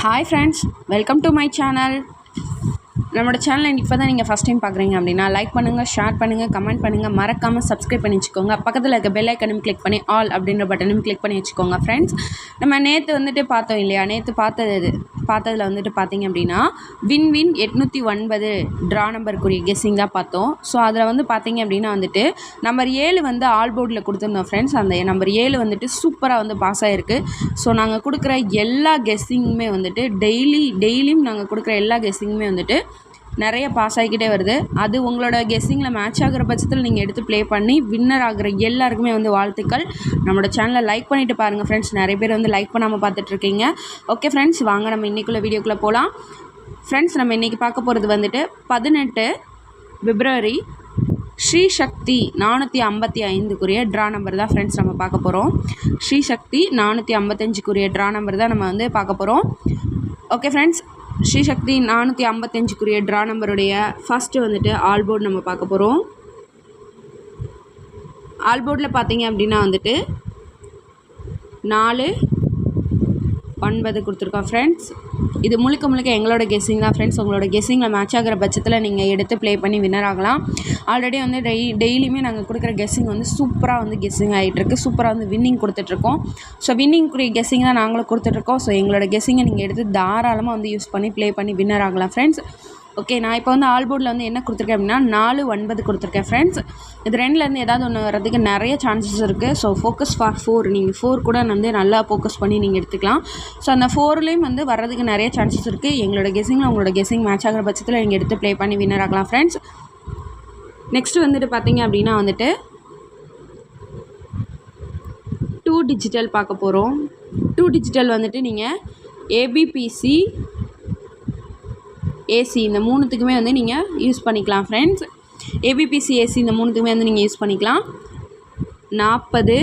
Hi friends, welcome to my channel. நம்மளோட சேனலை இப்போ தான் நீங்கள் ஃபஸ்ட் டைம் பார்க்குறீங்க அப்படின்னா லைக் பண்ணுங்கள், ஷேர் பண்ணுங்கள், கமெண்ட் பண்ணுங்கள், மறக்காமல் சப்ஸ்கிரைப் பண்ணி வச்சுக்கோங்க. பக்கத்தில் இருக்க பெல் ஐக்கனும் கிளிக் பண்ணி ஆல் அப்படின்ற பட்டனும் கிளிக் பண்ணி வச்சுக்கோங்க. ஃப்ரெண்ட்ஸ், நம்ம நேற்று பார்த்தோம் இல்லையா, நேற்று பார்த்ததில் பார்த்தீங்க அப்படின்னா வின் 809 ட்ரா நம்பருக்குரிய கெஸ்ஸிங் தான் பார்த்தோம். ஸோ அதில் பார்த்தீங்க அப்படின்னா நம்பர் 7 ஆல் போர்டில் கொடுத்துருந்தோம் ஃப்ரெண்ட்ஸ். அந்த நம்பர் 7 சூப்பராக பாஸ் ஆகிருக்கு. ஸோ நாங்கள் கொடுக்குற எல்லா கெஸ்ஸிங்குமே டெய்லியும் நாங்கள் கொடுக்குற எல்லா கெஸ்ஸிங்குமே நிறைய பாஸ் ஆகிக்கிட்டே வருது. அது உங்களோட கெஸ்ஸிங்கில் மேட்ச் ஆகிற பட்சத்தில் நீங்கள் எடுத்து ப்ளே பண்ணி வின்னர் ஆகிற எல்லாருக்குமே வாழ்த்துக்கள். நம்மளோட சேனலை லைக் பண்ணிவிட்டு பாருங்கள் ஃப்ரெண்ட்ஸ். நிறைய பேர் லைக் பண்ணாமல் பார்த்துட்ருக்கீங்க. ஓகே ஃப்ரெண்ட்ஸ், வாங்க நம்ம இன்றைக்குள்ள வீடியோக்குள்ளே போகலாம். ஃப்ரெண்ட்ஸ், நம்ம இன்றைக்கி பார்க்க போகிறது 18 பிப்ரவரி ஸ்ரீ சக்தி 455 ட்ரா நம்பர் தான் ஃப்ரெண்ட்ஸ் நம்ம பார்க்க போகிறோம். ஸ்ரீ சக்தி 455 ட்ரா நம்பர் தான் நம்ம பார்க்க போகிறோம். ஓகே ஃப்ரெண்ட்ஸ், ஸ்ரீ சக்தி 455 ட்ரா நம்பருடைய ஃபஸ்ட்டு ஆல் போர்டு நம்ம பார்க்க போகிறோம். ஆல் போர்டில் பார்த்தீங்க அப்படின்னா 4 9 கொடுத்துருக்கோம் ஃப்ரெண்ட்ஸ். இது முழுக்க எங்களோட கெஸ்ஸிங் தான் ஃப்ரெண்ட்ஸ். உங்களோட கெஸ்ஸிங்கில் மேட்ச் ஆகிற பட்சத்தில் நீங்கள் எடுத்து ப்ளே பண்ணி வின்னர் ஆகலாம். ஆல்ரெடி டெய்லியுமே நாங்கள் கொடுக்குற கெஸ்ஸிங் சூப்பராக கெஸ்ஸிங் ஆகிட்டுருக்கு. சூப்பராக வின்னிங் கொடுத்துட்ருக்கோம். ஸோ வின்னிங்குரிய கெஸ்ஸிங் தான் நாங்களும் கொடுத்துட்ருக்கோம். ஸோ எங்களோட கெஸ்ஸிங்கை நீங்கள் எடுத்து தாராளமாக யூஸ் பண்ணி ப்ளே பண்ணி வின்னர் ஆகலாம் ஃப்ரெண்ட்ஸ். ஓகே, நான் இப்போ ஆல் போர்டில் என்ன கொடுத்துருக்கேன் அப்படின்னா 4 9 கொடுத்துருக்கேன் ஃப்ரெண்ட்ஸ். இது ரெண்டுலேருந்து ஏதாவது ஒன்று வர்றதுக்கு நிறைய சான்சஸ் இருக்குது. ஸோ ஃபோக்கஸ் ஃபார் 4, நீங்கள் 4 கூட நல்லா ஃபோக்கஸ் பண்ணி நீங்கள் எடுத்துக்கலாம். ஸோ அந்த 4லேயும் வர்றதுக்கு நிறைய சான்சஸ் இருக்குது. எங்களோட கெஸ்ஸிங்கில் உங்களோட கெஸ்ஸிங் மேட்ச் ஆகிற பட்சத்தில் நீங்கள் எடுத்து ப்ளே பண்ணி வின்னர் ஆகலாம் ஃப்ரெண்ட்ஸ். நெக்ஸ்ட்டு பார்த்தீங்க அப்படின்னா 2 டிஜிட்டல் பார்க்க போகிறோம். 2 டிஜிட்டல் நீங்கள் ஏபிபிசி ஏசி இந்த 3த்துக்குமே நீங்கள் யூஸ் பண்ணிக்கலாம் ஃப்ரெண்ட்ஸ். ஏபிபிசி ஏசி இந்த 3த்துக்குமே நீங்கள் யூஸ் பண்ணிக்கலாம். 40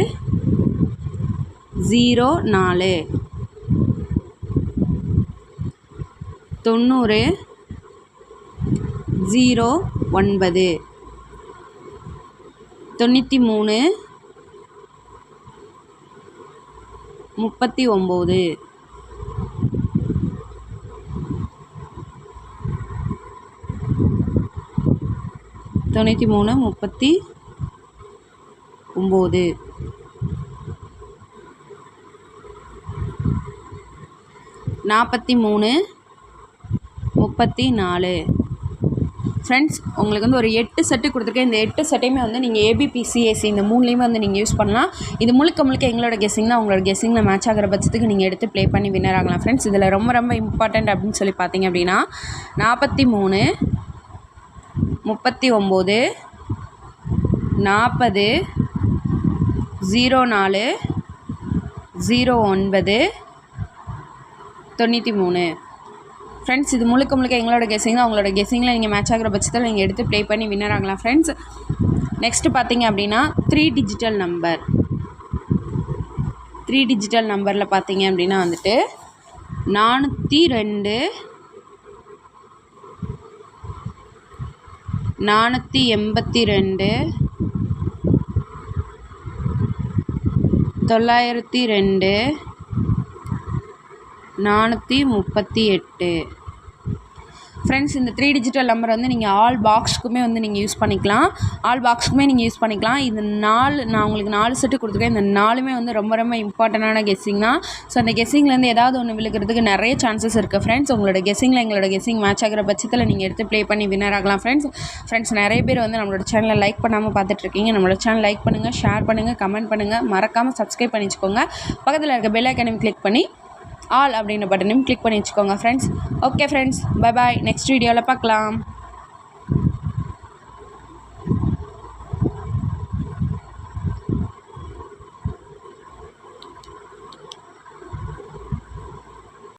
04 90 09 93 39 93 39 43 34 ஃப்ரெண்ட்ஸ். உங்களுக்கு ஒரு 8 செட்டு கொடுத்துருக்கேன். இந்த 8 செட்டையுமே நீங்கள் ஏபிபிசிஏசி இந்த 3லேயுமே நீங்கள் யூஸ் பண்ணலாம். இது முழுக்க எங்களோட கெஸ்ஸிங் தான். உங்களோட கெஸ்ஸிங்கில் மேட்ச் ஆகிற பட்சத்துக்கு நீங்கள் எடுத்து ப்ளே பண்ணி வின்னர் ஆகலாம் ஃப்ரெண்ட்ஸ். இதில் ரொம்ப இம்பார்ட்டண்ட் அப்படின்னு சொல்லி பார்த்தீங்க அப்படின்னா 43 39 40 04 09 93 ஃப்ரெண்ட்ஸ். இது முழுக்க எங்களோட கெஸ்ஸிங் தான். உங்களோட கெஸ்ஸிங்கில் நீங்கள் மேட்ச் ஆகிற பட்சத்தில் நீங்கள் எடுத்து ப்ளே பண்ணி வின்னர் ஆகலாம் ஃப்ரெண்ட்ஸ். நெக்ஸ்ட்டு பார்த்தீங்க அப்படின்னா 3 டிஜிட்டல் நம்பர். 3 டிஜிட்டல் நம்பரில் பார்த்தீங்க அப்படின்னா 402 482 902 438 ஃப்ரெண்ட்ஸ். இந்த 3 டிஜிட்டல் நம்பர் நீங்கள் ஆல் பாக்ஸுக்குமே நீங்கள் யூஸ் பண்ணிக்கலாம். இது 4 நான் உங்களுக்கு 4 செட்டு கொடுத்துருக்கேன். இந்த 4மே ரொம்ப இம்பார்ட்டண்டான கெஸ்ஸிங் தான். ஸோ அந்த கெஸ்ஸிங்லேருந்து ஏதாவது ஒன்று விழுக்கிறதுக்கு நிறைய சான்சஸ் இருக்குது ஃப்ரெண்ட்ஸ். உங்களோட கெஸ்ஸிங்கில் எங்களோட கெஸ்ஸிங் மேட்ச் ஆகிற பட்சத்தில் நீங்கள் எடுத்து ப்ளே பண்ணி வின்னர் ஆகலாம் ஃப்ரெண்ட்ஸ். நிறைய பேர் நம்மளோட சேனலை லைக் பண்ணாமல் பார்த்துட்ருக்கீங்க. நம்மளோட சேனல் லைக் பண்ணுங்கள், ஷேர் பண்ணுங்கள், கமெண்ட் பண்ணுங்கள், மறக்காமல் சப்ஸ்கிரைப் பண்ணி வச்சுக்கோங்க. பக்கத்தில் இருக்க பெல் ஐக்கனையும் கிளிக் பண்ணி ஆல் அப்படின்ற பட்டனையும் கிளிக் பண்ணி வச்சுக்கோங்க friends. Okay friends, bye bye. Next வீடியோவில் பார்க்கலாம்.